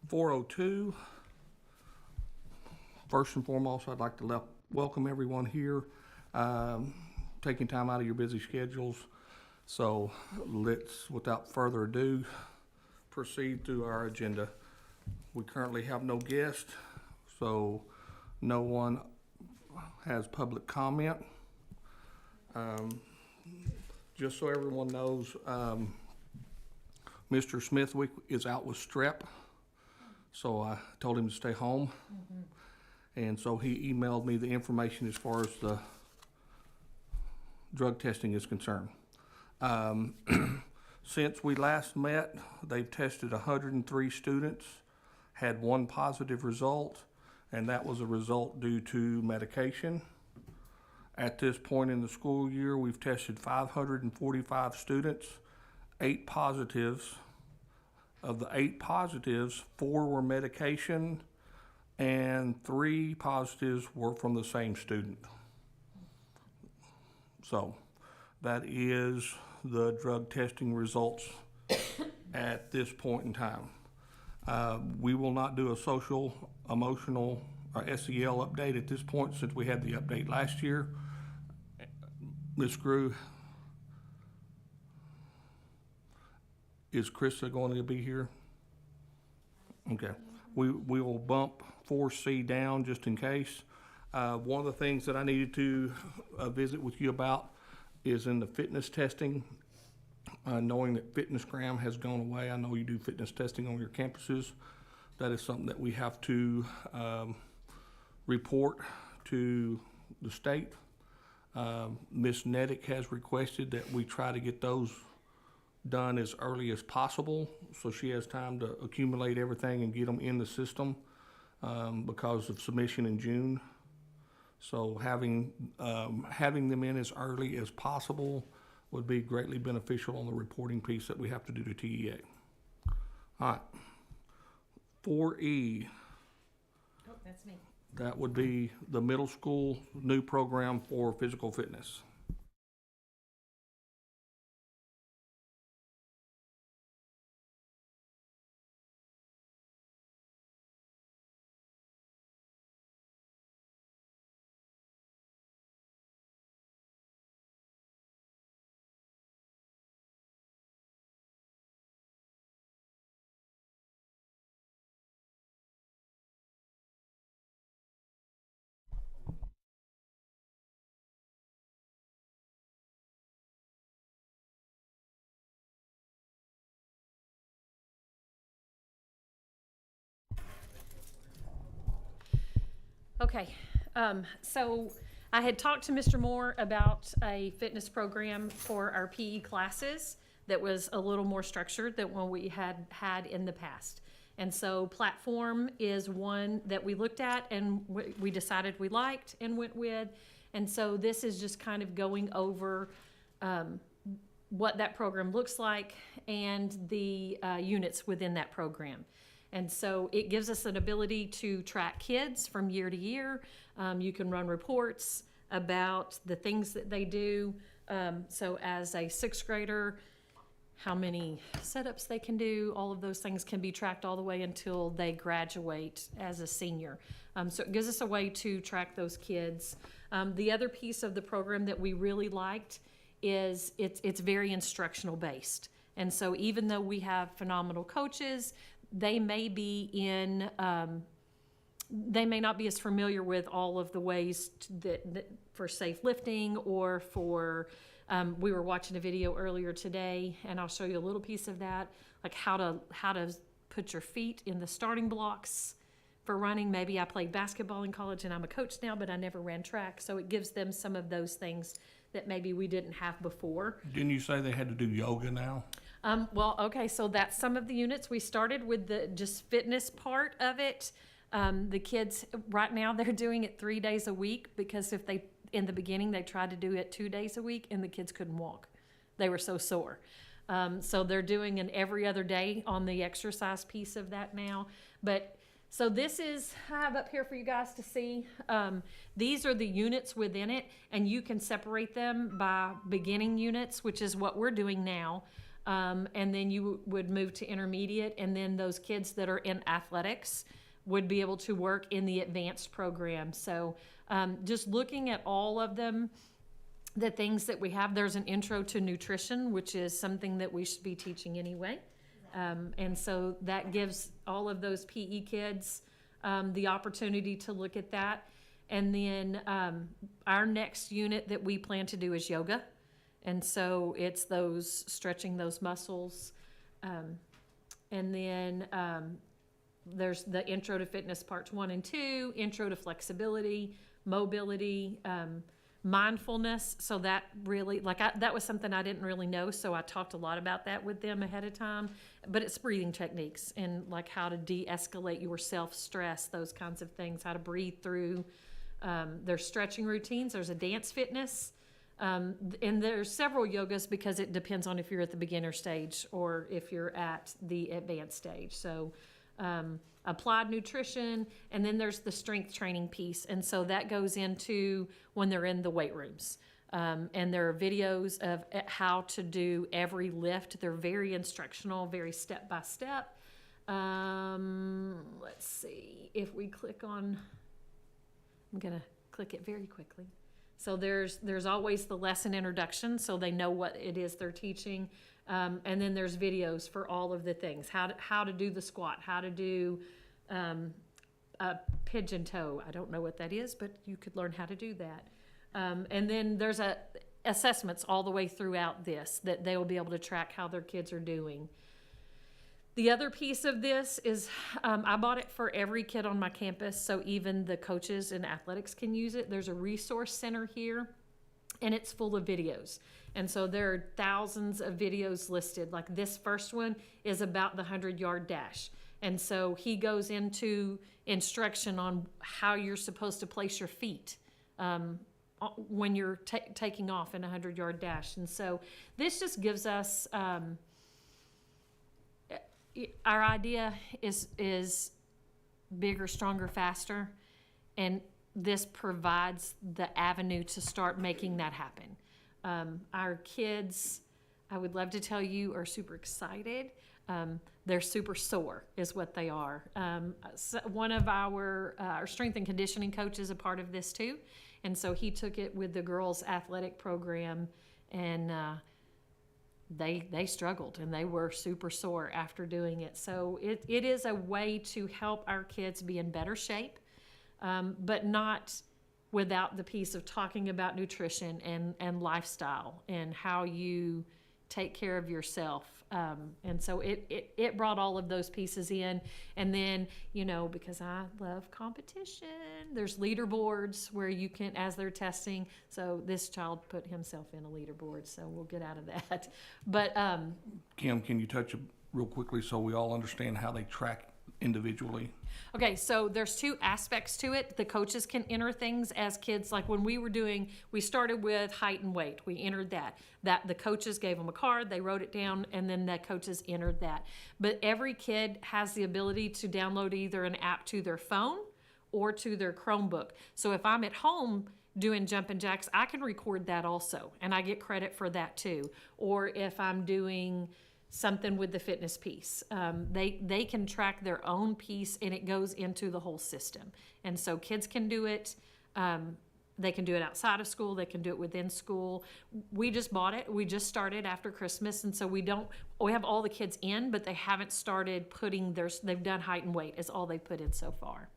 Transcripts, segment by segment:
4:02. First and foremost, I'd like to welcome everyone here, taking time out of your busy schedules. So let's, without further ado, proceed through our agenda. We currently have no guests, so no one has public comment. Just so everyone knows, Mr. Smithwick is out with strep, so I told him to stay home. And so he emailed me the information as far as the drug testing is concerned. Since we last met, they've tested 103 students, had one positive result, and that was a result due to medication. At this point in the school year, we've tested 545 students, 8 positives. Of the 8 positives, 4 were medication, and 3 positives were from the same student. So that is the drug testing results at this point in time. We will not do a social, emotional, or SEL update at this point since we had the update last year. Ms. Grew, is Krista going to be here? Okay. We will bump 4C down just in case. One of the things that I needed to visit with you about is in the fitness testing. Knowing that FitnessGram has gone away, I know you do fitness testing on your campuses. That is something that we have to report to the state. Ms. Nedick has requested that we try to get those done as early as possible, so she has time to accumulate everything and get them in the system because of submission in June. So having them in as early as possible would be greatly beneficial on the reporting piece that we have to do to TEA. All right, 4E. Oh, that's me. That would be the middle school new program for physical fitness. Okay, so I had talked to Mr. Moore about a fitness program for our PE classes that was a little more structured than what we had in the past. And so Platform is one that we looked at and we decided we liked and went with. And so this is just kind of going over what that program looks like and the units within that program. And so it gives us an ability to track kids from year to year. You can run reports about the things that they do. So as a 6th grader, how many setups they can do, all of those things can be tracked all the way until they graduate as a senior. So it gives us a way to track those kids. The other piece of the program that we really liked is it's very instructional based. And so even though we have phenomenal coaches, they may not be as familiar with all of the ways that for safe lifting or for, we were watching a video earlier today, and I'll show you a little piece of that, like how to put your feet in the starting blocks for running. Maybe I played basketball in college and I'm a coach now, but I never ran track. So it gives them some of those things that maybe we didn't have before. Didn't you say they had to do yoga now? Well, okay, so that's some of the units. We started with the just fitness part of it. The kids, right now, they're doing it 3 days a week because in the beginning, they tried to do it 2 days a week and the kids couldn't walk. They were so sore. So they're doing an every other day on the exercise piece of that now. But so this is, I have up here for you guys to see. These are the units within it, and you can separate them by beginning units, which is what we're doing now. and then you would move to intermediate, and then those kids that are in athletics would be able to work in the advanced program. So just looking at all of them, the things that we have, there's an intro to nutrition, which is something that we should be teaching anyway. And so that gives all of those PE kids the opportunity to look at that. And then our next unit that we plan to do is yoga. And so it's those stretching those muscles. And then there's the intro to fitness parts 1 and 2, intro to flexibility, mobility, mindfulness. So that really, that was something I didn't really know. So I talked a lot about that with them ahead of time. But it's breathing techniques and like how to de-escalate your self-stress, those kinds of things, how to breathe through. There's stretching routines. There's a dance fitness. And there's several yogas because it depends on if you're at the beginner stage or if you're at the advanced stage. So applied nutrition, and then there's the strength training piece. And so that goes into when they're in the weight rooms. And there are videos of how to do every lift. They're very instructional, very step by step. Let's see if we click on, I'm gonna click it very quickly. So there's always the lesson introduction, so they know what it is they're teaching. And then there's videos for all of the things, how to do the squat, how to do a pigeon toe. I don't know what that is, but you could learn how to do that. And then there's assessments all the way throughout this that they will be able to track how their kids are doing. The other piece of this is I bought it for every kid on my campus, so even the coaches in athletics can use it. There's a resource center here, and it's full of videos. And so there are thousands of videos listed. Like this first one is about the 100-yard dash. And so he goes into instruction on how you're supposed to place your feet when you're taking off in a 100-yard dash. And so this just gives us, our idea is bigger, stronger, faster. And this provides the avenue to start making that happen. Our kids, I would love to tell you, are super excited. They're super sore is what they are. So one of our strength and conditioning coach is a part of this too. And so he took it with the girls' athletic program, and they struggled and they were super sore after doing it. So it is a way to help our kids be in better shape, but not without the piece of talking about nutrition and lifestyle and how you take care of yourself. And so it brought all of those pieces in. And then, because I love competition, there's leaderboards where you can, as they're testing. So this child put himself in a leaderboard, so we'll get out of that. But Kim, can you touch real quickly so we all understand how they track individually? Okay, so there's two aspects to it. The coaches can enter things as kids. Like when we started with height and weight. We entered that the coaches gave them a card, they wrote it down, and then the coaches entered that. But every kid has the ability to download either an app to their phone or to their Chromebook. So if I'm at home doing jumping jacks, I can record that also, and I get credit for that too. Or if I'm doing something with the fitness piece, they can track their own piece, and it goes into the whole system. And so kids can do it. They can do it outside of school. They can do it within school. We just bought it. We just started after Christmas, and so we have all the kids in, but they haven't started putting they've done height and weight is all they've put in so far.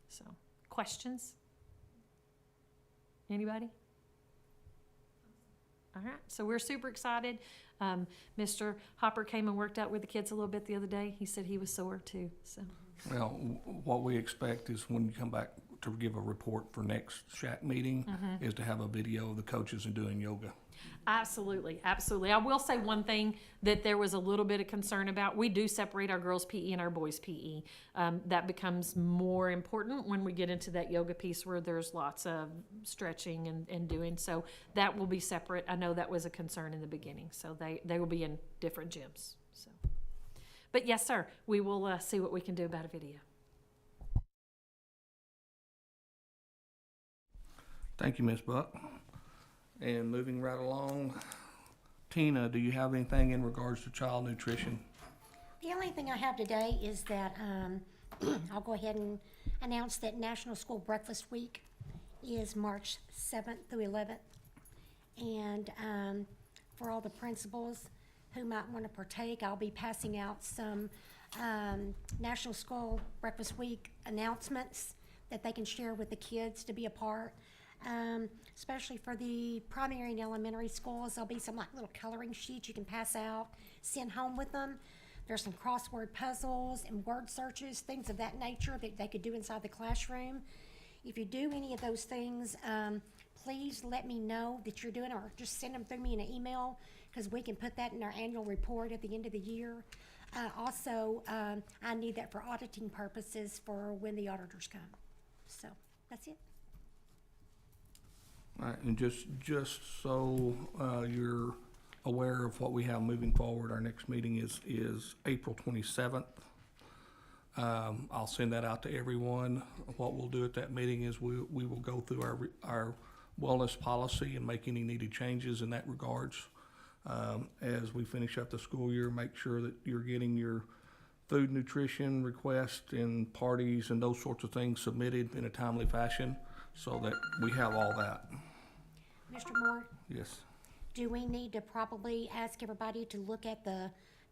So, questions? Anybody? All right, so we're super excited. Mr. Hopper came and worked out with the kids a little bit the other day. He said he was sore too. So, well, what we expect is when you come back to give a report for next SHAC meeting, is to have a video of the coaches and doing yoga. Absolutely, absolutely. I will say one thing that there was a little bit of concern about. We do separate our girls' PE and our boys' PE. That becomes more important when we get into that yoga piece where there's lots of stretching and doing. So that will be separate. I know that was a concern in the beginning. So they will be in different gyms. So, but yes, sir, we will see what we can do about a video. Thank you, Ms. Buck. And moving right along, Tina, do you have anything in regards to child nutrition? The only thing I have today is that I'll go ahead and announce that National School Breakfast Week is March 7th through 11th. And for all the principals who might want to partake, I'll be passing out some National School Breakfast Week announcements that they can share with the kids to be a part. Especially for the primary and elementary schools, there'll be some like little coloring sheets you can pass out, send home with them. There's some crossword puzzles and word searches, things of that nature that they could do inside the classroom. If you do any of those things, please let me know that you're doing it, or just send them through me in an email, because we can put that in our annual report at the end of the year. Also, I need that for auditing purposes for when the auditors come. So, that's it. All right, and just so you're aware of what we have moving forward, our next meeting is April 27th. I'll send that out to everyone. What we'll do at that meeting is we will go through our wellness policy and make any needed changes in that regards. As we finish up the school year, make sure that you're getting your food nutrition requests and parties and those sorts of things submitted in a timely fashion so that we have all that. Mr. Moore, Yes. do we need to probably ask everybody to look at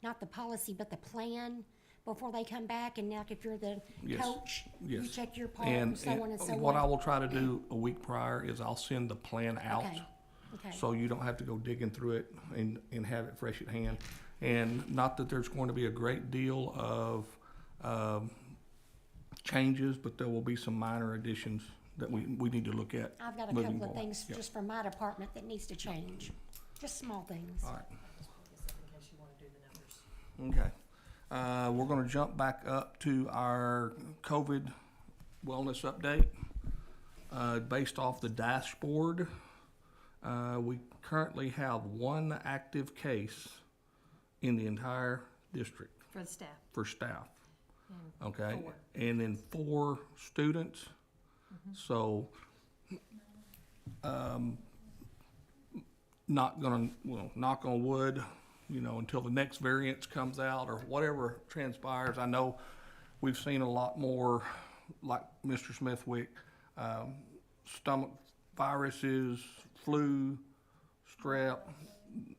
not the policy, but the plan before they come back? And now if you're the Yes. coach, you Yes. check your part and so on and so on? What I will try to do a week prior is I'll send the plan out. Okay. So you don't have to go digging through it and have it fresh at hand. And not that there's going to be a great deal of changes, but there will be some minor additions that we need to look at. I've got a moving couple of forward. things Yep. just from my department that needs to change, just small things. All right. Okay. We're gonna jump back up to our COVID wellness update. Based off the dashboard, we currently have one active case in the entire district For the staff. for staff. And Okay, 4. and then 4 students. So, not gonna, well, knock on wood, until the next variance comes out or whatever transpires. I know we've seen a lot more, like Mr. Smithwick, stomach viruses, flu, strep,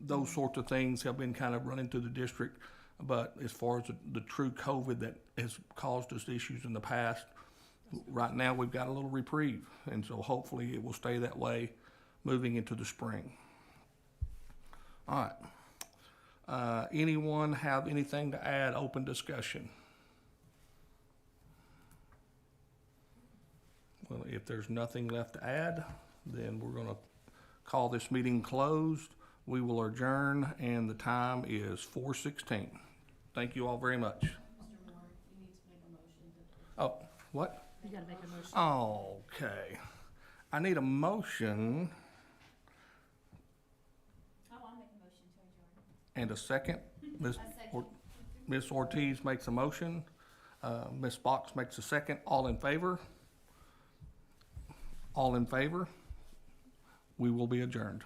those sorts of things have been kind of running through the district. But as far as the true COVID that has caused us issues in the past, right now we've got a little reprieve. And so hopefully it will stay that way moving into the spring. All right. Anyone have anything to add? Open discussion. Well, if there's nothing left to add, then we're going to call this meeting closed. We will adjourn, and the time is 4:16. Thank you all very much. Mr. Moore, you need to make a motion to. Oh, what? You gotta make a motion. Okay. I need a motion I'll make a motion to adjourn. and a second. Ms. second. Ms. Ortiz makes a motion. Ms. Box makes a second. All in favor? All in favor? We will be adjourned.